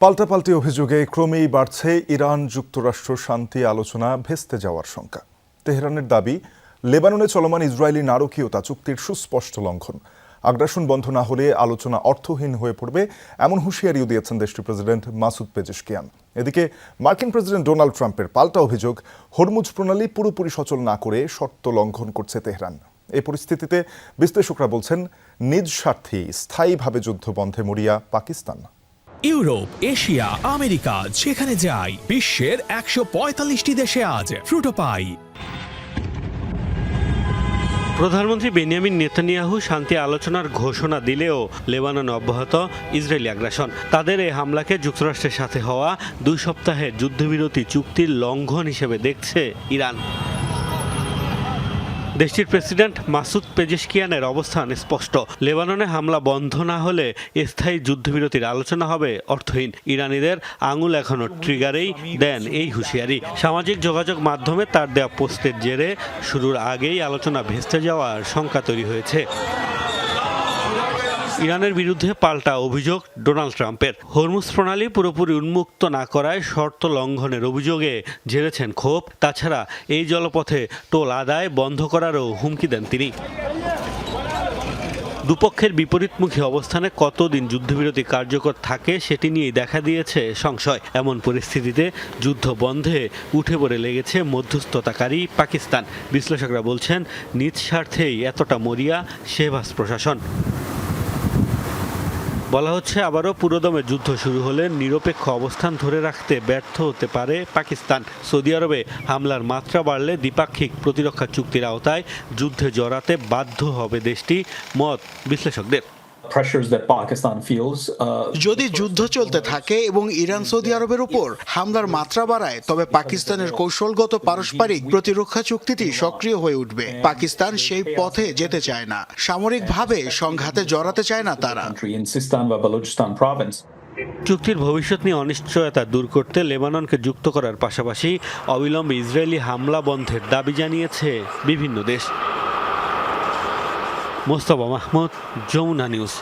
পাল্টাপাল্টি অভিযোগে ক্রমেই বাড়ছে ইরান যুক্তরাষ্ট্র শান্তি আলোচনা ভেস্তে যাওয়ার শঙ্কা। তেহরানের দাবি, লেবাননে চলমান ইসরায়েলি নারকীয়তা চুক্তির সুস্পষ্ট লঙ্ঘন। আগ্রাসন বন্ধ না হলে আলোচনা অর্থহীন হয়ে পড়বে, এমন হুঁশিয়ারিও দিয়েছেন দেশটির প্রেসিডেন্ট মাসুদ পেজেশকিয়ান। এদিকে মার্কিন প্রেসিডেন্ট ডোনাল্ড ট্রাম্পের পাল্টা অভিযোগ, হরমুজ প্রণালী পুরোপুরি সচল না করে শর্ত লঙ্ঘন করছে তেহরান। এই পরিস্থিতিতে বিশ্লেষকরা বলছেন, নিজ স্বার্থেই স্থায়ীভাবে যুদ্ধ বন্ধে মরিয়া পাকিস্তান। ইউরোপ, এশিয়া, আমেরিকা, যেখানে যাই বিশ্বের ১৪৫টি দেশে আজ ফ্রুটো পাই। প্রধানমন্ত্রী বেনিয়ামিন নেতানিয়াহু শান্তি আলোচনার ঘোষণা দিলেও লেবাননে অব্যাহত ইসরায়েলি আগ্রাসন। তাদের এই হামলাকে যুক্তরাষ্ট্রের সাথে হওয়া ২ সপ্তাহের যুদ্ধবিরতি চুক্তির লঙ্ঘন হিসেবে দেখছে ইরান। দেশটির প্রেসিডেন্ট মাসুদ পেজেশকিয়ানের অবস্থান স্পষ্ট। লেবাননে হামলা বন্ধ না হলে স্থায়ী যুদ্ধবিরতির আলোচনা হবে অর্থহীন। ইরানিদের আঙুল এখনো ট্রিগারেই দেন এই হুঁশিয়ারি। সামাজিক যোগাযোগ মাধ্যমে তার দেওয়া পোস্টের জেরে শুরুর আগেই আলোচনা ভেস্তে যাওয়ার শঙ্কা তৈরি হয়েছে। ইরানের বিরুদ্ধে পাল্টা অভিযোগ ডোনাল্ড ট্রাম্পের। হরমুজ প্রণালী পুরোপুরি উন্মুক্ত না করায় শর্ত লঙ্ঘনের অভিযোগে ঝেড়েছেন ক্ষোভ। তাছাড়া এই জলপথে টোল আদায় বন্ধ করারও হুমকি দেন তিনি। দুপক্ষের বিপরীতমুখী অবস্থানে কতদিন যুদ্ধবিরতি কার্যকর থাকে সেটি নিয়েই দেখা দিয়েছে সংশয়। এমন পরিস্থিতিতে যুদ্ধ বন্ধে উঠে পড়ে লেগেছে মধ্যস্থতাকারী পাকিস্তান। বিশ্লেষকরা বলছেন, নিজ স্বার্থেই এতটা মরিয়া শেহবাজ প্রশাসন। বলা হচ্ছে, আবারও পুরোদমে যুদ্ধ শুরু হলে নিরপেক্ষ অবস্থান ধরে রাখতে ব্যর্থ হতে পারে পাকিস্তান। সৌদি আরবে হামলার মাত্রা বাড়লে দ্বিপাক্ষিক প্রতিরক্ষা চুক্তির আওতায় যুদ্ধে জড়াতে বাধ্য হবে দেশটি, মত বিশ্লেষকদের। যদি যুদ্ধ চলতে থাকে এবং ইরান সৌদি আরবের উপর হামলার মাত্রা বাড়ায়, তবে পাকিস্তানের কৌশলগত পারস্পরিক প্রতিরক্ষা চুক্তিটি সক্রিয় হয়ে উঠবে। পাকিস্তান সেই পথে যেতে চায় না, সামরিকভাবে সংঘাতে জড়াতে চায় না তারা। চুক্তির ভবিষ্যৎ নিয়ে অনিশ্চয়তা দূর করতে লেবাননকে যুক্ত করার পাশাপাশি অবিলম্বে ইসরায়েলি হামলা বন্ধের দাবি জানিয়েছে বিভিন্ন দেশ। মোস্তফা মাহমুদ, যমুনা নিউজ।